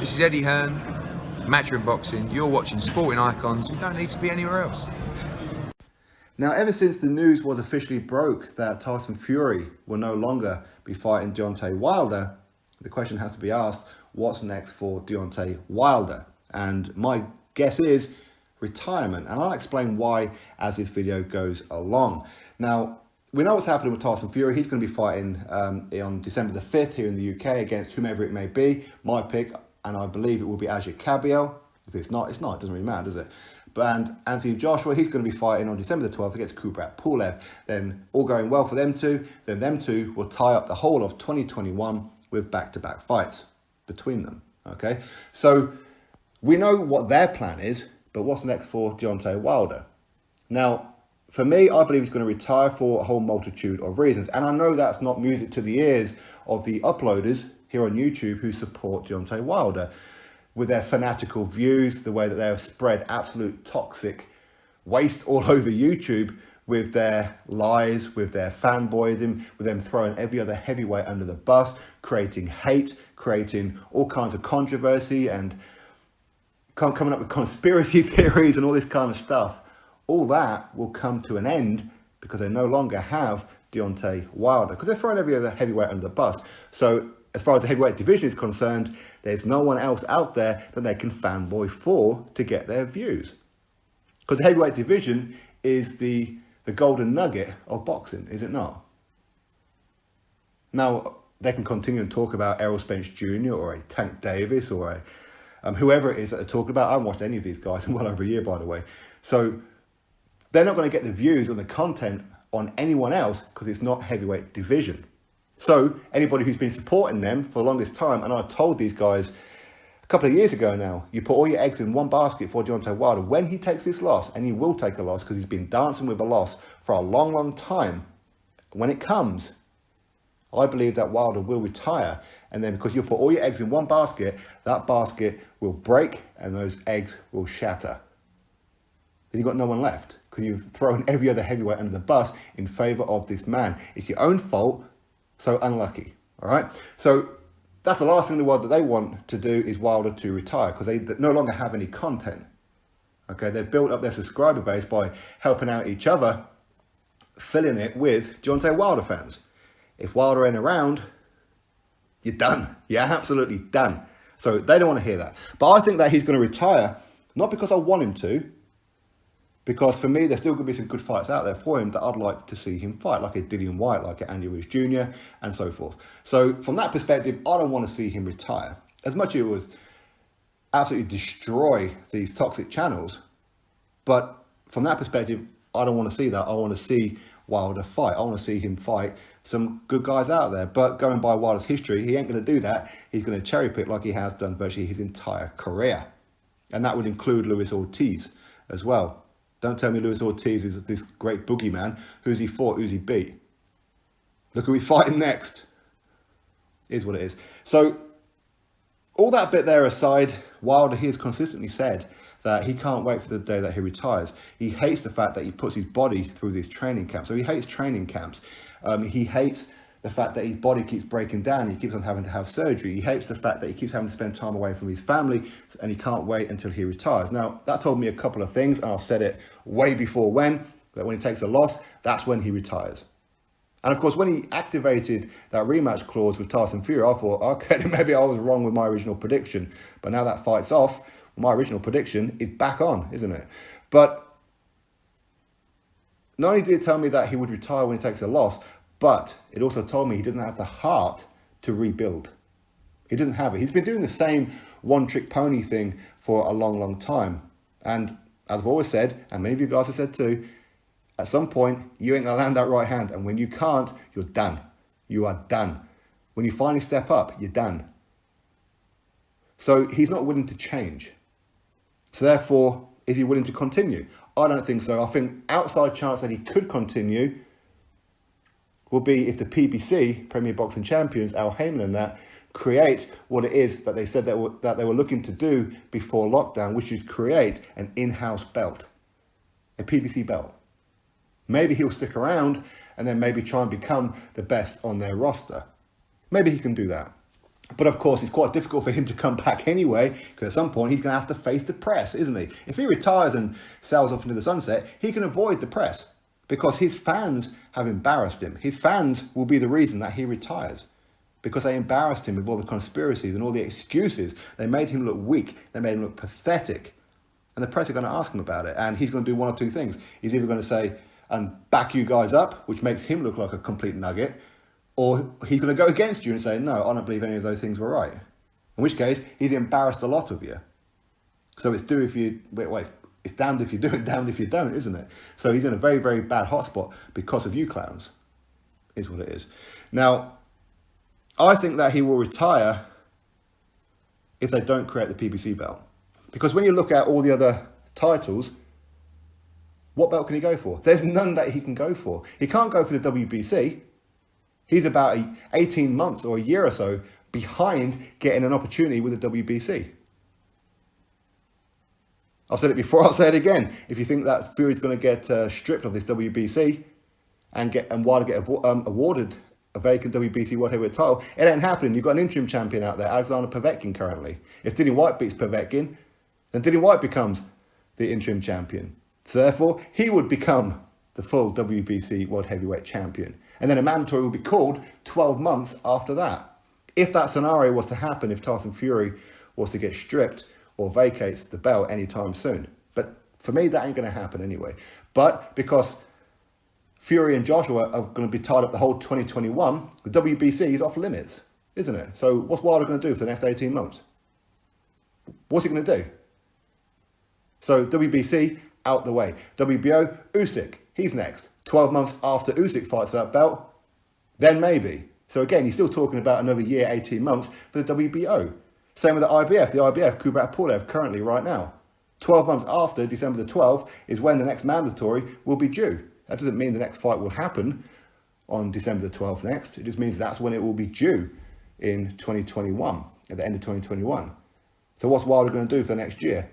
This is Eddie Hearn, Matchroom Boxing. You're watching Sporting Icons. You don't need to be anywhere else. Now, ever since the news was officially broke that Tyson Fury will no longer be fighting Deontay Wilder, the question has to be asked, what's next for Deontay Wilder? And my guess is retirement. And I'll explain why as this video goes along. Now, we know what's happening with Tyson Fury. He's going to be fighting on December the 5th here in the UK against whomever it may be. My pick, and I believe it will be Asia Cabiel. If it's not, it's not. It doesn't really matter, does it? And Anthony Joshua, he's going to be fighting on December the 12th against Kubrat Pulev. Then all going well for them two, then them two will tie up the whole of 2021 with back-to-back fights between them. Okay, so we know what their plan is, but what's next for Deontay Wilder? Now, for me, I believe he's going to retire for a whole multitude of reasons. And I know that's not music to the ears of the uploaders here on YouTube who support Deontay Wilder with their fanatical views, the way that they have spread absolute toxic waste all over YouTube with their lies, with their fanboyism, with them throwing every other heavyweight under the bus, creating hate, creating all kinds of controversy and coming up with conspiracy theories and all this kind of stuff. All that will come to an end because they no longer have Deontay Wilder, because they're throwing every other heavyweight under the bus. So as far as the heavyweight division is concerned, there's no one else out there that they can fanboy for to get their views. Because the heavyweight division is the golden nugget of boxing, is it not? Now, they can continue and talk about Errol Spence Jr. or a Tank Davis or a whoever it is that they're talking about. I haven't watched any of these guys in well over a year, by the way. So they're not going to get the views and the content on anyone else because it's not heavyweight division. So anybody who's been supporting them for the longest time, and I told these guys a couple of years ago now, you put all your eggs in one basket for Deontay Wilder. When he takes this loss, and he will take a loss because he's been dancing with a loss for a long, long time, when it comes, I believe that Wilder will retire. And then because you put all your eggs in one basket, that basket will break and those eggs will shatter. Then you've got no one left because you've thrown every other heavyweight under the bus in favour of this man. It's your own fault. So unlucky, all right? So that's the last thing in the world that they want to do is Wilder to retire because they no longer have any content, okay? They've built up their subscriber base by helping out each other, filling it with Deontay Wilder fans. If Wilder ain't around, you're done. You're absolutely done. So they don't want to hear that. But I think that he's going to retire, not because I want him to, because for me, there's still going to be some good fights out there for him that I'd like to see him fight, like a Dillian Whyte, like a Andy Ruiz Jr., and so forth. So from that perspective, I don't want to see him retire. As much as it would absolutely destroy these toxic channels, but from that perspective, I don't want to see that. I want to see Wilder fight. I want to see him fight some good guys out there. But going by Wilder's history, he ain't going to do that. He's going to cherry pick like he has done virtually his entire career. And that would include Luis Ortiz as well. Don't tell me Luis Ortiz is this great boogeyman. Who's he fought? Who's he beat? Look who he's fighting next. Is what it is. So, all that bit there aside, Wilder, he has consistently said that he can't wait for the day that he retires. He hates the fact that he puts his body through these training camps. So he hates training camps. He hates the fact that his body keeps breaking down. He keeps on having to have surgery. He hates the fact that he keeps having to spend time away from his family and he can't wait until he retires. Now, that told me a couple of things, and I've said it way before that when he takes a loss, that's when he retires. And of course, when he activated that rematch clause with Tyson Fury, I thought, okay, maybe I was wrong with my original prediction. But now that fight's off, my original prediction is back on, isn't it? But not only did it tell me that he would retire when he takes a loss, but it also told me he doesn't have the heart to rebuild. He doesn't have it. He's been doing the same one-trick pony thing for a long, long time. And as I've always said, and many of you guys have said too, at some point, you ain't going to land that right hand. And when you can't, you're done. You are done. When you finally step up, you're done. So he's not willing to change. So therefore, is he willing to continue? I don't think so. I think outside chance that he could continue will be if the PBC, Premier Boxing Champions, Al Heyman and that, create what it is that they said that they were looking to do before lockdown, which is create an in-house belt, a PBC belt. Maybe he'll stick around and then maybe try and become the best on their roster. Maybe he can do that. But of course, it's quite difficult for him to come back anyway, because at some point he's going to have to face the press, isn't he? If he retires and sails off into the sunset, he can avoid the press because his fans have embarrassed him. His fans will be the reason that he retires because they embarrassed him with all the conspiracies and all the excuses. They made him look weak. They made him look pathetic. And the press are going to ask him about it. And he's going to do one or two things. He's either going to say, and back you guys up, which makes him look like a complete nugget, or he's going to go against you and say, no, I don't believe any of those things were right. In which case, he's embarrassed a lot of you. So it's it's damned if you do and damned if you don't, isn't it? So he's in a very, very bad hotspot because of you clowns, is what it is. Now, I think that he will retire if they don't create the PBC belt. Because when you look at all the other titles, what belt can he go for? There's none that he can go for. He can't go for the WBC. He's about 18 months or a year or so behind getting an opportunity with the WBC. I've said it before, I'll say it again. If you think that Fury's going to get stripped of this WBC and Wilder get awarded a vacant WBC World Heavyweight title, it ain't happening. You've got an interim champion out there, Alexander Povetkin currently. If Dillian Whyte beats Povetkin, then Dillian Whyte becomes the interim champion. So therefore, he would become the full WBC World Heavyweight Champion. And then a mandatory will be called 12 months after that. If that scenario was to happen, if Tyson Fury was to get stripped or vacates the belt anytime soon. But for me, that ain't going to happen anyway. But because Fury and Joshua are going to be tied up the whole 2021, the WBC is off limits, isn't it? So what's Wilder going to do for the next 18 months? What's he going to do? So WBC, out the way. WBO, Usyk, he's next. 12 months after Usyk fights for that belt, then maybe. So again, you're still talking about another year, 18 months for the WBO. Same with the IBF. The IBF, Kubrat Pulev, currently right now. 12 months after December the 12th is when the next mandatory will be due. That doesn't mean the next fight will happen on December the 12th next. It just means that's when it will be due in 2021, at the end of 2021. So what's Wilder going to do for the next year?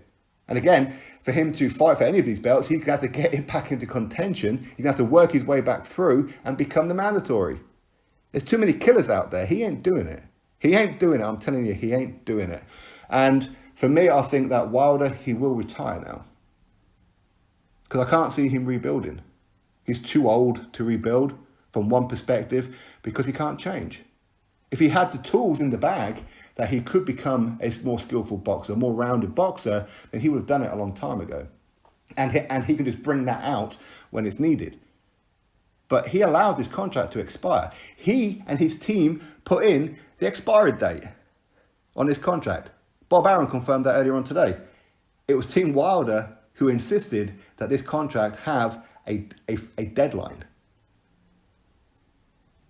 And again, for him to fight for any of these belts, he's going to have to get it back into contention. He's going to have to work his way back through and become the mandatory. There's too many killers out there. He ain't doing it. He ain't doing it. I'm telling you, he ain't doing it. And for me, I think that Wilder, he will retire now. Because I can't see him rebuilding. He's too old to rebuild from one perspective because he can't change. If he had the tools in the bag that he could become a more skillful boxer, a more rounded boxer, then he would have done it a long time ago. And he can just bring that out when it's needed. But he allowed this contract to expire. He and his team put in the expiry date on this contract. Bob Arum confirmed that earlier on today. It was Team Wilder who insisted that this contract have a deadline.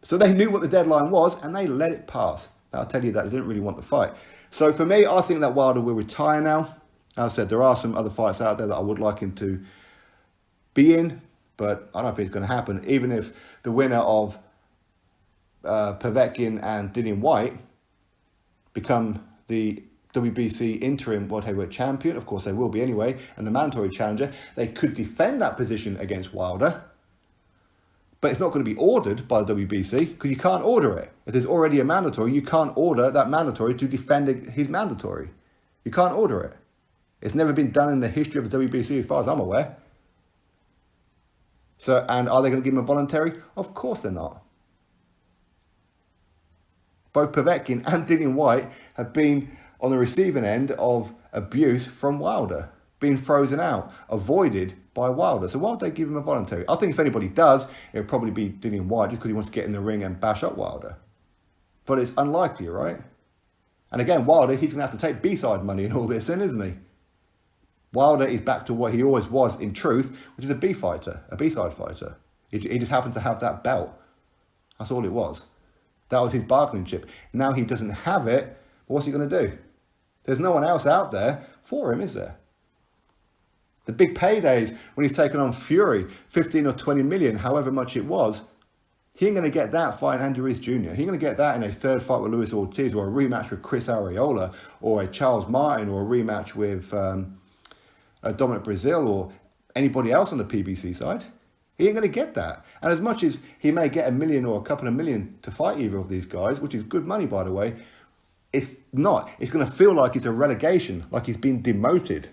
So they knew what the deadline was and they let it pass. I'll tell you that they didn't really want the fight. So for me, I think that Wilder will retire now. As I said, there are some other fights out there that I would like him to be in, but I don't think it's going to happen. Even if the winner of Povetkin and Dillian Whyte become the WBC interim World Heavyweight Champion, of course they will be anyway, and the mandatory challenger, they could defend that position against Wilder. But it's not going to be ordered by the WBC because you can't order it. If there's already a mandatory, you can't order that mandatory to defend his mandatory. You can't order it. It's never been done in the history of the WBC as far as I'm aware. So, and are they going to give him a voluntary? Of course they're not. Both Povetkin and Dillian Whyte have been on the receiving end of abuse from Wilder, being frozen out, avoided by Wilder. So why would they give him a voluntary? I think if anybody does, it would probably be Dillian Whyte just because he wants to get in the ring and bash up Wilder. But it's unlikely, right? And again, Wilder, he's going to have to take B-side money in all this, then, isn't he? Wilder is back to what he always was in truth, which is a B-fighter, a B-side fighter. He just happened to have that belt. That's all it was. That was his bargaining chip. Now he doesn't have it. What's he going to do? There's no one else out there for him, is there? The big paydays when he's taken on Fury, 15 or 20 million, however much it was, he ain't going to get that fighting Andy Ruiz Jr. He ain't going to get that in a third fight with Luis Ortiz or a rematch with Chris Arreola or a Charles Martin or a rematch with Dominic Brazil or anybody else on the PBC side. He ain't going to get that. And as much as he may get $1 million or a couple of million to fight either of these guys, which is good money, by the way, It's not. It's going to feel like it's a relegation, like he's been demoted.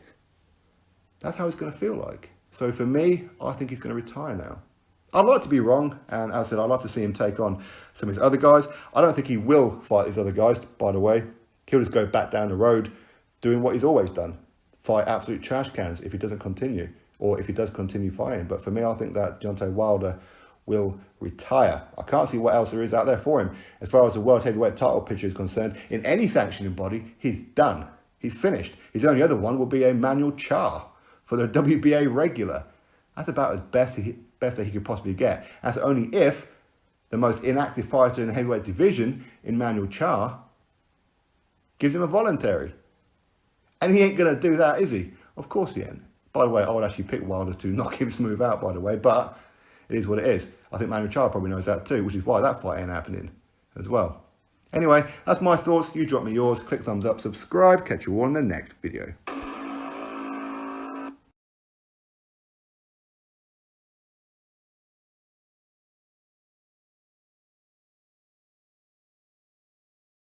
That's how it's going to feel like. So for me, I think he's going to retire now. I'd like to be wrong, and as I said, I'd like to see him take on some of his other guys. I don't think he will fight his other guys, by the way. He'll just go back down the road doing what he's always done. Fight absolute trash cans if he doesn't continue, or if he does continue fighting. But for me, I think that Deontay Wilder will retire. I can't see what else there is out there for him. As far as the world heavyweight title picture is concerned, in any sanctioning body, he's done. He's finished. His only other one will be a Manuel Char for the WBA regular. That's about as best that he could possibly get. That's only if the most inactive fighter in the heavyweight division, in Manuel Char, gives him a voluntary. And he ain't going to do that, is he? Of course he ain't. By the way, I would actually pick Wilder to knock him smooth out, by the way, but it is what it is. I think Manuel Char probably knows that too, which is why that fight ain't happening as well. Anyway, that's my thoughts. You drop me yours. Click thumbs up, subscribe. Catch you all in the next video.